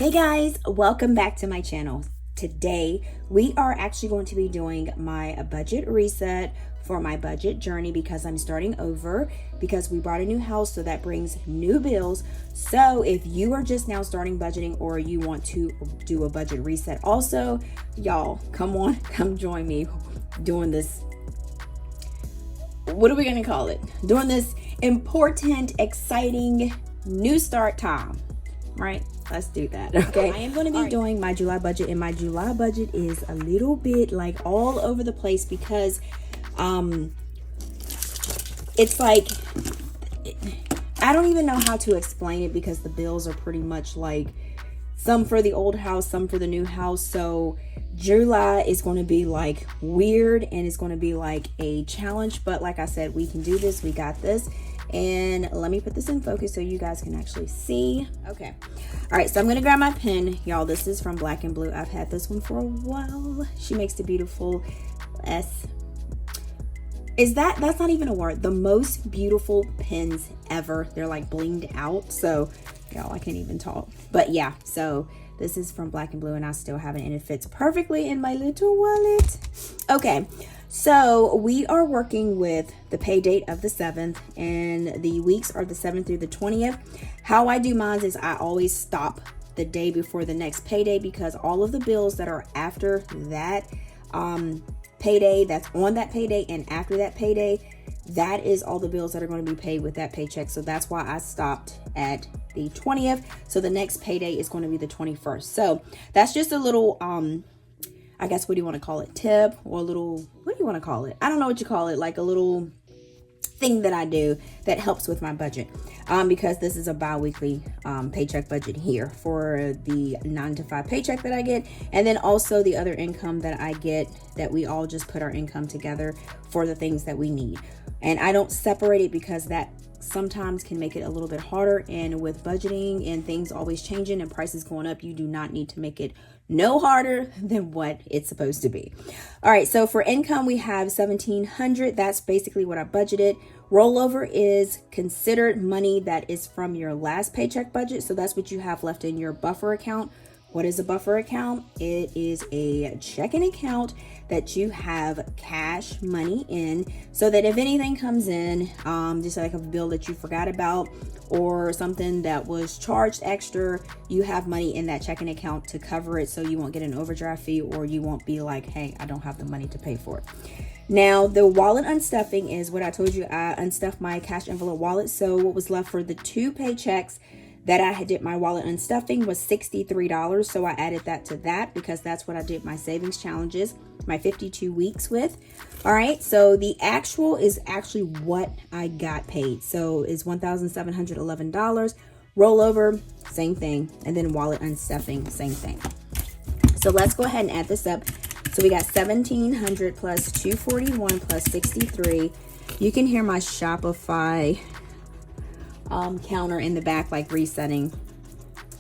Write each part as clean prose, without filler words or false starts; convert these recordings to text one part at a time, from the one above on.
Hey guys, welcome back to my channel. Today we are actually going to be doing my budget reset for my budget journey because I'm starting over because we bought a new house, so that brings new bills. So if you are just now starting budgeting or you want to do a budget reset also, y'all come on, come join me doing this. What are we gonna call it? Doing this important, exciting new start time, right? Let's do that. Okay, I am going to be doing my July budget, and my July budget is a little bit like all over the place because it's like, I don't even know how to explain it because the bills are pretty much like some for the old house, some for the new house. So July is going to be like weird and it's going to be like a challenge, but like I said, we can do this, we got this. And let me put this in focus so you guys can actually see. Okay, all right, so I'm gonna grab my pen, y'all. This is from Black and Blue. I've had this one for a while. She makes the beautiful that's not even a word, the most beautiful pens ever. They're like blinged out, so y'all, I can't even talk, but yeah. So this is from Black and Blue and I still have it, and it fits perfectly in my little wallet. Okay, so we are working with the pay date of the 7th, and the weeks are the 7th through the 20th. How I do mine is I always stop the day before the next payday, because all of the bills that are after that payday, that's on that payday and after that payday, that is all the bills that are going to be paid with that paycheck. So that's why I stopped at the 20th. So the next payday is going to be the 21st. So that's just a little I guess, what do you want to call it, tip, or a little, what do you want to call it? I don't know what you call it, like a little thing that I do that helps with my budget, because this is a bi-weekly paycheck budget here for the 9-to-5 paycheck that I get, and then also the other income that I get, that we all just put our income together for the things that we need. And I don't separate it because that sometimes can make it a little bit harder, and with budgeting and things always changing and prices going up, you do not need to make it no harder than what it's supposed to be. All right, so for income we have $1,700. That's basically what I budgeted. Rollover is considered money that is from your last paycheck budget, so that's what you have left in your buffer account. What is a buffer account? It is a checking account that you have cash money in, so that if anything comes in, just like a bill that you forgot about or something that was charged extra, you have money in that checking account to cover it, so you won't get an overdraft fee, or you won't be like, hey, I don't have the money to pay for it. Now, the wallet unstuffing is what I told you. I unstuffed my cash envelope wallet, so what was left for the 2 paychecks that I did my wallet unstuffing was $63. So I added that to that because that's what I did my savings challenges, my 52 weeks with. All right, so the actual is actually what I got paid. So it's $1,711. Rollover, same thing. And then wallet unstuffing, same thing. So let's go ahead and add this up. So we got 1,700 plus 241 plus 63. You can hear my Shopify counter in the back, like resetting.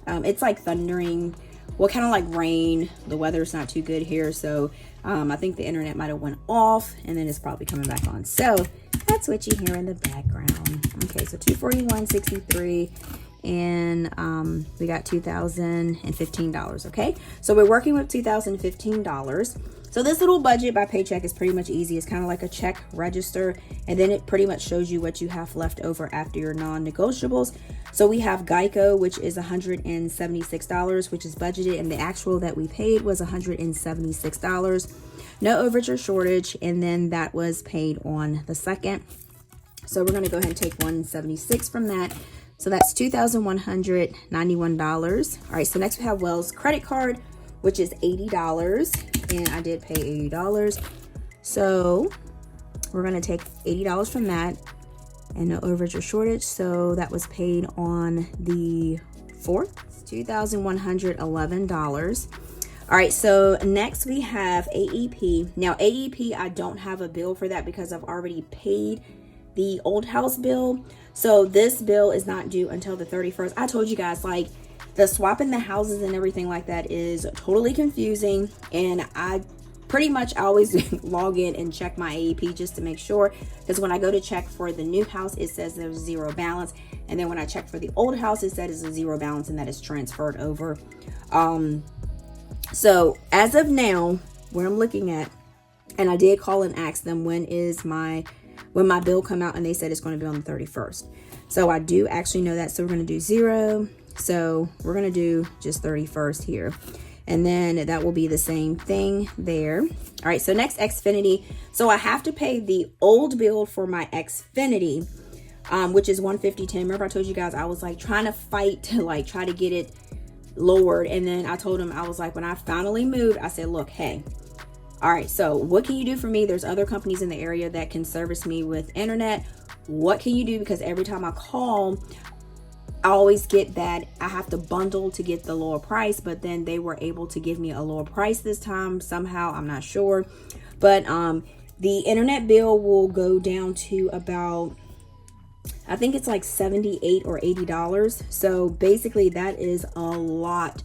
It's like thundering, well, kind of like rain. The weather's not too good here, so I think the internet might have went off, and then it's probably coming back on. So that's what you hear in the background. Okay, so 241.63, and we got $2,015. Okay, so we're working with $2,015. So this little budget by paycheck is pretty much easy. It's kind of like a check register, and then it pretty much shows you what you have left over after your non-negotiables. So we have Geico, which is $176, which is budgeted, and the actual that we paid was $176. No overage or shortage, and then that was paid on the 2nd. So we're going to go ahead and take $176 from that. So that's $2,191. All right, so next we have Wells credit card, which is $80, and I did pay $80. So we're going to take $80 from that, and no overage or shortage. So that was paid on the 4th, $2,111. All right, so next we have AEP. Now AEP, I don't have a bill for that because I've already paid the old house bill. So this bill is not due until the 31st. I told you guys, like, the swapping the houses and everything like that is totally confusing, and I pretty much always log in and check my AEP just to make sure, because when I go to check for the new house, it says there's 0 balance, and then when I check for the old house, it says it's a 0 balance and that is transferred over. So as of now, where I'm looking at, and I did call and ask them when my bill come out, and they said it's going to be on the 31st. So I do actually know that. So we're going to do 0. So we're going to do just 31st here. And then that will be the same thing there. All right, so next, Xfinity. So I have to pay the old bill for my Xfinity, which is $150.10. Remember I told you guys I was like trying to fight to like try to get it lowered. And then I told him, I was like, when I finally moved, I said, look, hey, all right, so what can you do for me? There's other companies in the area that can service me with internet. What can you do? Because every time I call, I always get that I have to bundle to get the lower price, but then they were able to give me a lower price this time somehow. I'm not sure, but the internet bill will go down to about, I think it's like $78 or $80. So basically that is a lot,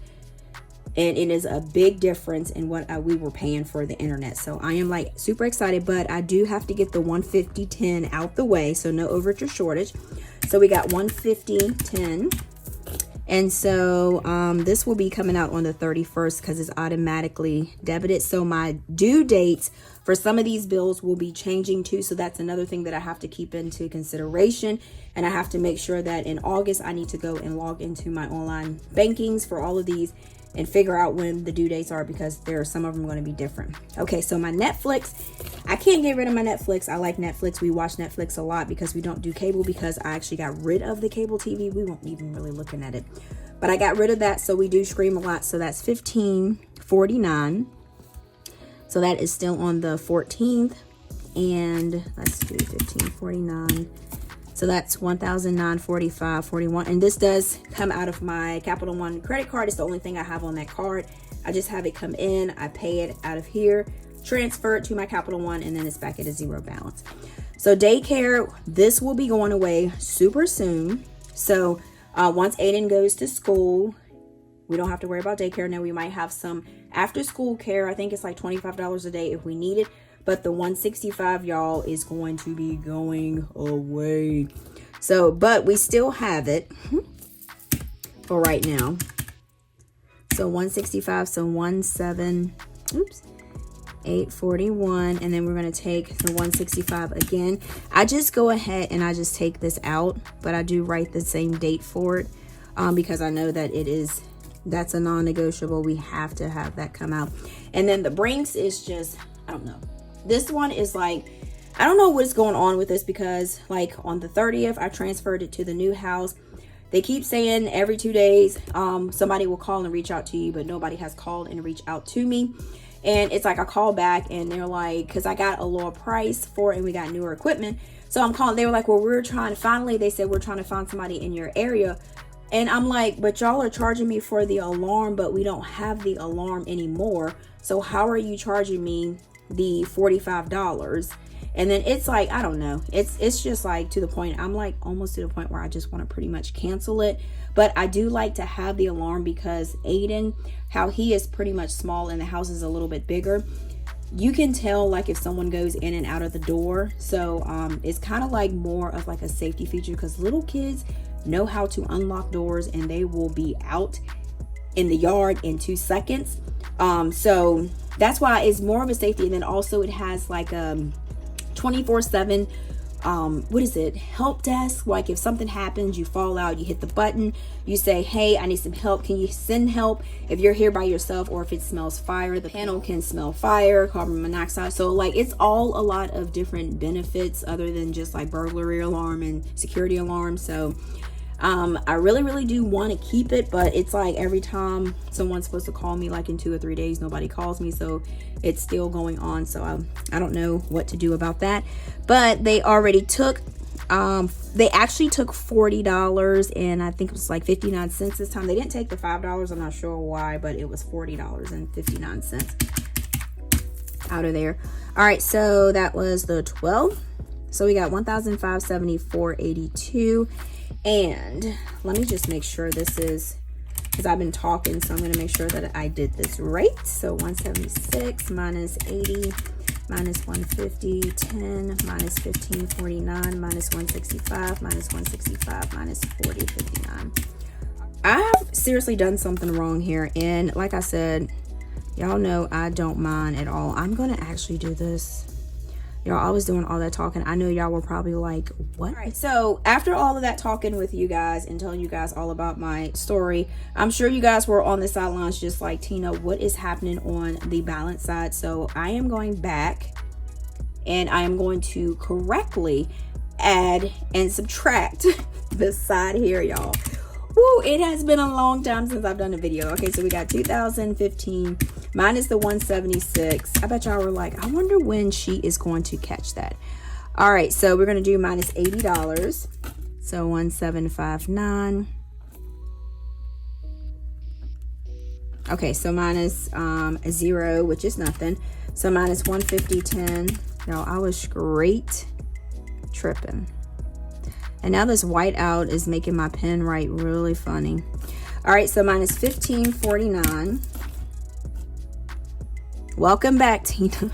and it is a big difference in what we were paying for the internet. So I am like super excited, but I do have to get the $150.10 out the way, so no overage or shortage. So we got $150.10, and so this will be coming out on the 31st because it's automatically debited. So my due dates for some of these bills will be changing too. So that's another thing that I have to keep into consideration. And I have to make sure that in August, I need to go and log into my online bankings for all of these and figure out when the due dates are, because there are some of them going to be different. Okay, so my Netflix, I can't get rid of my Netflix. I like Netflix. We watch Netflix a lot because we don't do cable, because I actually got rid of the cable TV. We won't even really looking at it, but I got rid of that. So we do stream a lot. So that's $15.49. So that is still on the 14th, and let's do $15.49. So that's $1,945.41, and this does come out of my Capital One credit card. It's the only thing I have on that card. I just have it come in, I pay it out of here, transfer it to my Capital One, and then it's back at a zero balance. So daycare, this will be going away super soon. So once Aiden goes to school, we don't have to worry about daycare. Now we might have some after school care. I think it's like $25 a day if we need it. But the $165, y'all, is going to be going away. So, but we still have it for right now. So $165, so $841, and then we're going to take the $165 again. I just go ahead and I just take this out, but I do write the same date for it because I know that that's a non-negotiable. We have to have that come out. And then the Brinks is just, I don't know. This one is like, I don't know what's going on with this, because like on the 30th, I transferred it to the new house. They keep saying every 2 days, somebody will call and reach out to you, but nobody has called and reached out to me. And it's like, I call back and they're like, cause I got a lower price for it and we got newer equipment. So I'm calling, they were like, well, they said, we're trying to find somebody in your area. And I'm like, but y'all are charging me for the alarm, but we don't have the alarm anymore. So how are you charging me the $45? And then it's like, I don't know, it's just like to the point, I'm like almost to the point where I just want to pretty much cancel it. But I do like to have the alarm because Aiden, how he is pretty much small and the house is a little bit bigger, you can tell like if someone goes in and out of the door. So it's kind of like more of like a safety feature, because little kids know how to unlock doors and they will be out in the yard in 2 seconds. So that's why it's more of a safety. And then also it has like 24/7 help desk. Like if something happens, you fall out, you hit the button, you say, hey, I need some help, can you send help? If you're here by yourself, or if it smells fire, the panel can smell fire, carbon monoxide. So like it's all a lot of different benefits other than just like burglary alarm and security alarm. So I really do want to keep it, but it's like every time someone's supposed to call me, like in 2 or 3 days, nobody calls me. So it's still going on. So I don't know what to do about that. But they already took, they actually took $40, and I think it was like 59 cents this time. They didn't take the $5. I'm not sure why, but it was $40.59 out of there. All right, so that was the 12th. So we got $1,574.82. And let me just make sure this is, because I've been talking, so I'm going to make sure that I did this right. So 176 minus 80 minus 150, 10 minus 1549 minus 165 minus 165 minus 40, 59. I've seriously done something wrong here. And like I said, y'all know I don't mind at all. I'm going to actually do this. Y'all, I was doing all that talking. I know y'all were probably like, what? All right, so after all of that talking with you guys and telling you guys all about my story, I'm sure you guys were on the sidelines just like, Tina, what is happening on the balance side? So I am going back and I am going to correctly add and subtract this side here, y'all. Woo, it has been a long time since I've done a video. Okay, so we got 2015 minus the 176. I bet y'all were like, I wonder when she is going to catch that. All right, so we're going to do minus $80. So 1759. Okay, so minus 0, which is nothing. So minus 150.10. Y'all, I was straight tripping. And now this whiteout is making my pen write really funny. All right, so minus 1549. Welcome back, Tina.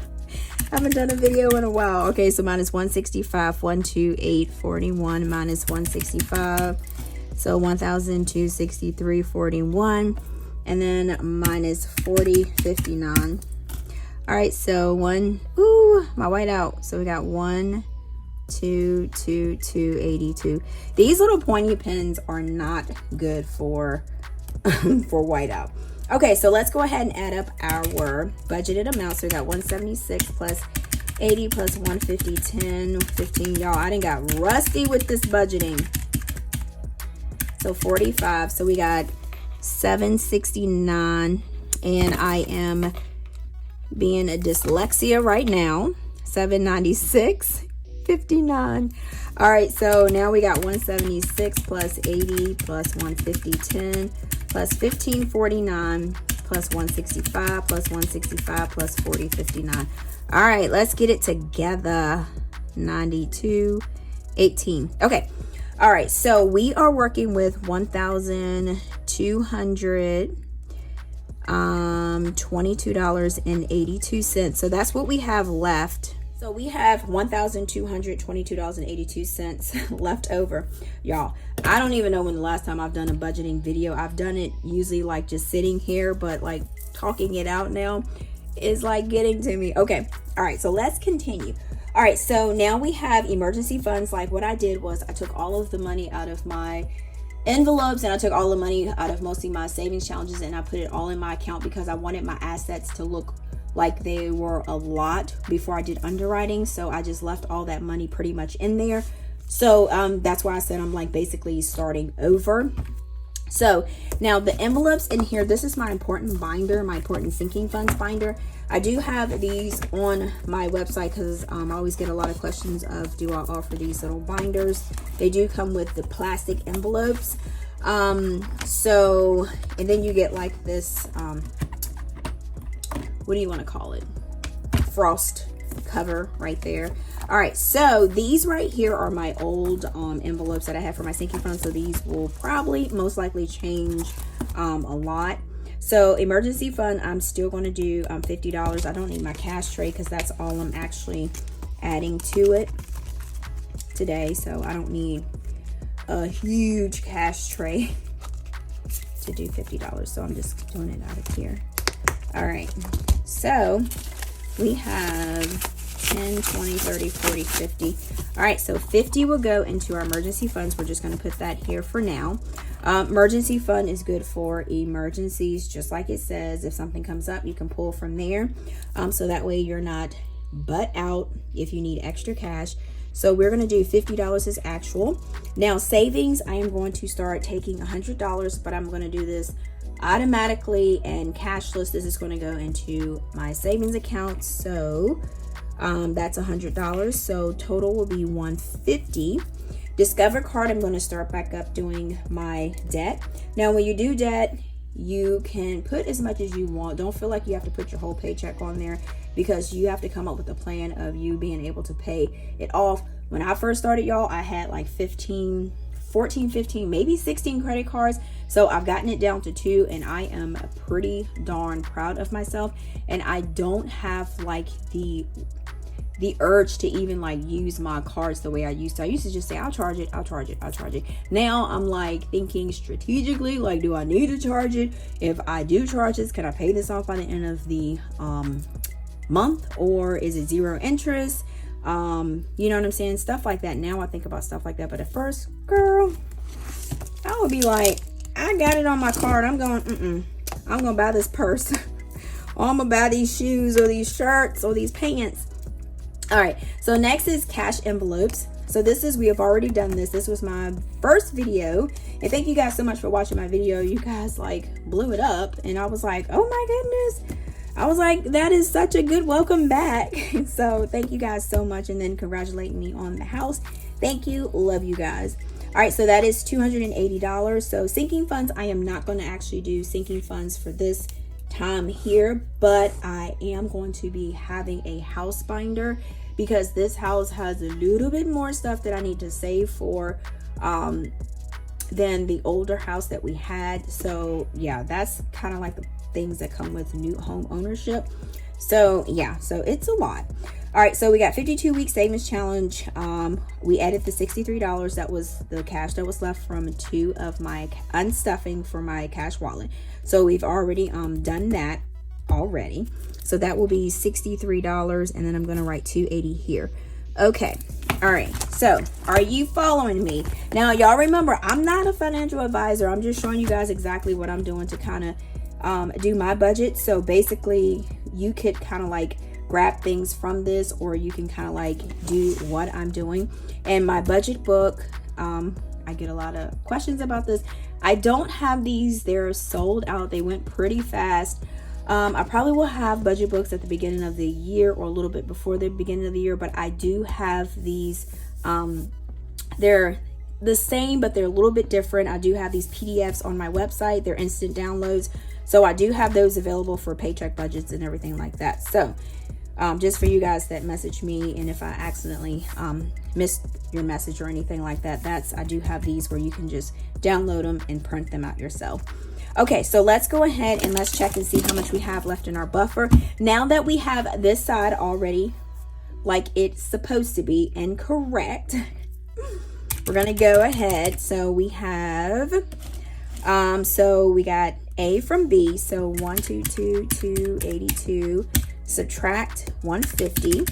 I haven't done a video in a while. Okay, so minus 165, 128.41 minus 165. So 1,263.41. And then minus 40.59. All right, so my whiteout. So we got 1,222.82. These little pointy pens are not good for whiteout. Okay, so let's go ahead and add up our budgeted amount. So we got 176 plus 80 plus 150, 10, 15. Y'all, I done got rusty with this budgeting. So 45. So we got 769. And I am being a dyslexia right now. 796.59. All right, so now we got 176 plus 80 plus 150, 10 plus 1549 plus 165 plus 165 plus 40.59. All right, let's get it together. 92.18. Okay. All right, so we are working with $1,222.82. So that's what we have left. So we have $1,222.82 left over. Y'all, I don't even know when the last time I've done a budgeting video. I've done it usually like just sitting here, but like talking it out now is like getting to me. Okay. All right. So let's continue. All right. So now we have emergency funds. Like what I did was I took all of the money out of my envelopes and I took all the money out of mostly my savings challenges and I put it all in my account because I wanted my assets to look like they were a lot before I did underwriting. So I just left all that money pretty much in there. So that's why I said I'm like basically starting over. So now the envelopes in here, this is my important binder, my important sinking funds binder. I do have these on my website because I always get a lot of questions of, do I offer these little binders? They do come with the plastic envelopes. So, and then you get like this, what do you want to call it? Frost cover right there. All right, so these right here are my old envelopes that I have for my sinking fund. So these will probably most likely change a lot. So emergency fund, I'm still going to do $50. I don't need my cash tray because that's all I'm actually adding to it today. So I don't need a huge cash tray to do $50. So I'm just doing it out of here. All right, so we have 10, 20, 30, 40, 50. All right, so 50 will go into our emergency funds. We're just going to put that here for now. Emergency fund is good for emergencies, just like it says. If something comes up, you can pull from there. So that way you're not butt out if you need extra cash. So we're going to do $50 as actual. Now savings, I am going to start taking $100, but I'm going to do this automatically and cashless. This is going to go into my savings account. So that's $100. So total will be $150. Discover card, I'm going to start back up doing my debt. Now when you do debt, you can put as much as you want. Don't feel like you have to put your whole paycheck on there because you have to come up with a plan of you being able to pay it off. When I first started, y'all, I had like 14, 15, maybe 16 credit cards. So I've gotten it down to 2 and I am pretty darn proud of myself. And I don't have like the the urge to even like use my cards the way I used to. I used to just say, I'll charge it. Now I'm like thinking strategically, like, do I need to charge it? If I do charge this, can I pay this off by the end of the month, or is it 0 interest? You know what I'm saying? Stuff like that. Now I think about stuff like that. But at first, girl, I would be like, I got it on my card. I'm going to buy this purse. Or I'm going to buy these shoes or these shirts or these pants. All right, so next is cash envelopes. So we have already done this. This was my first video. And thank you guys so much for watching my video. You guys like blew it up. And I was like, oh my goodness. I was like, that is such a good welcome back. So thank you guys so much. And then congratulating me on the house. Thank you. Love you guys. All right, so that is $280. So sinking funds, I am not going to actually do sinking funds for this time here, but I am going to be having a house binder because this house has a little bit more stuff that I need to save for than the older house that we had. So yeah, that's kind of like the things that come with new home ownership. So yeah, so it's a lot. All right, so we got 52-week savings challenge. We added the $63. That was the cash that was left from 2 of my unstuffing for my cash wallet. So we've already done that already. So that will be $63, and then I'm going to write $280 here. Okay. All right. So are you following me? Now, y'all remember, I'm not a financial advisor. I'm just showing you guys exactly what I'm doing to kind of do my budget. So basically, you could kind of like grab things from this, or you can kind of like do what I'm doing. And my budget book, I get a lot of questions about this. I don't have these. They're sold out. They went pretty fast. I probably will have budget books at the beginning of the year or a little bit before the beginning of the year, but I do have these. They're the same, but they're a little bit different. I do have these PDFs on my website. They're instant downloads. So I do have those available for paycheck budgets and everything like that. So just for you guys that message me, and if I accidentally missed your message or anything like that, I do have these where you can just download them and print them out yourself. Okay, so let's go ahead and let's check and see how much we have left in our buffer. Now that we have this side already like it's supposed to be and correct, we're gonna go ahead. So we have so we got A from B, so 282 subtract 150.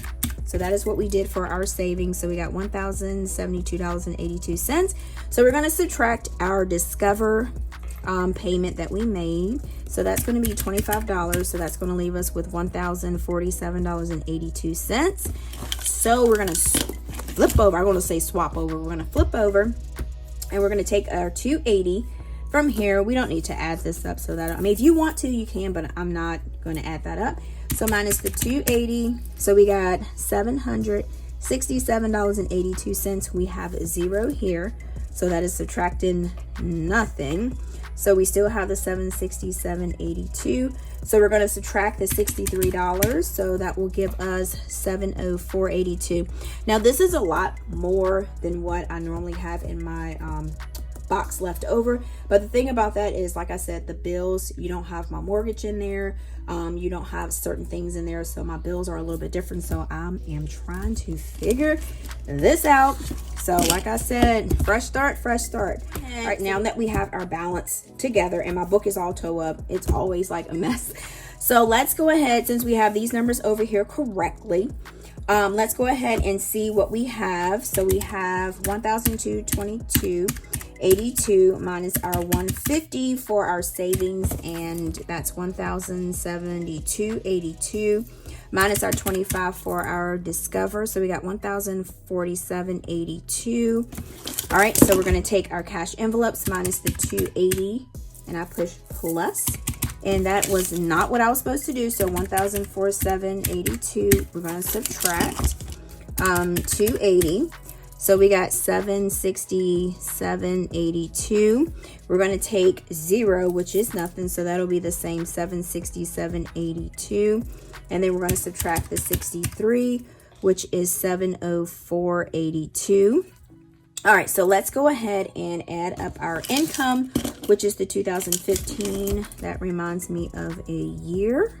So that is what we did for our savings. So we got $1,072.82. So we're going to subtract our Discover payment that we made. So that's going to be $25. So that's going to leave us with $1,047.82. So we're going to flip over. I'm going to say swap over. We're going to flip over, and we're going to take our 280 from here. We don't need to add this up, so that, I mean, if you want to, you can, but I'm not going to add that up. So minus the 280, so we got $767.82. We have 0 here, so that is subtracting nothing. So we still have the $767.82. So we're going to subtract the $63. So that will give us $704.82. Now this is a lot more than what I normally have in my box left over, but the thing about that is, like I said, the bills, you don't have my mortgage in there, you don't have certain things in there, so my bills are a little bit different. So I am trying to figure this out. So like I said, fresh start. All right, now that we have our balance together and my book is all toe up, it's always like a mess. So let's go ahead, since we have these numbers over here correctly, let's go ahead and see what we have. So we have $1,222.82 minus our 150 for our savings, and that's $1,072.82 minus our 25 for our Discover. So we got $1,047.82. All right, so we're going to take our cash envelopes minus the 280, and I push plus, and that was not what I was supposed to do. So $1,047.82, we're going to subtract 280. So we got $767.82. We're going to take 0, which is nothing, so that'll be the same, $767.82. And then we're going to subtract the 63, which is $704.82. All right, so let's go ahead and add up our income, which is the 2015. That reminds me of a year.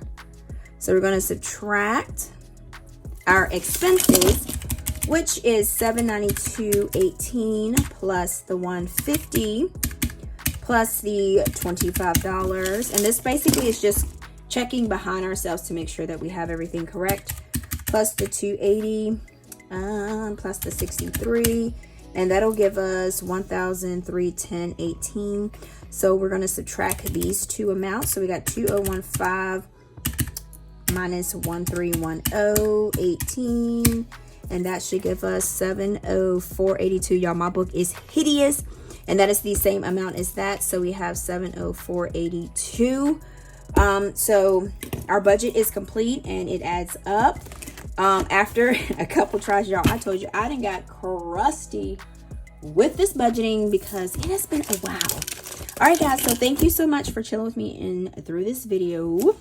So we're going to subtract our expenses, which is $792.18 plus the $150 plus the $25. And this basically is just checking behind ourselves to make sure that we have everything correct, plus the $280 plus the $63, and that'll give us $1,310.18. So we're going to subtract these two amounts. So we got 2015 minus 1310.18, and that should give us 704.82. Y'all, my book is hideous, and that is the same amount as that. So we have 704.82. So our budget is complete and it adds up. After a couple tries, y'all, I told you I done got crusty with this budgeting because it has been a while. All right, guys, so thank you so much for chilling with me through this video.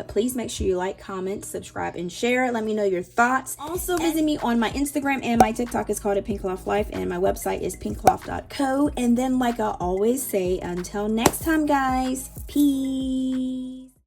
Please make sure you like, comment, subscribe, and share. Let me know your thoughts. Also, visit me on my Instagram and my TikTok is called 𝗗𝗓𝗡_life, and my website is 𝗗𝗓𝗡_co. And then, like I always say, until next time, guys, peace.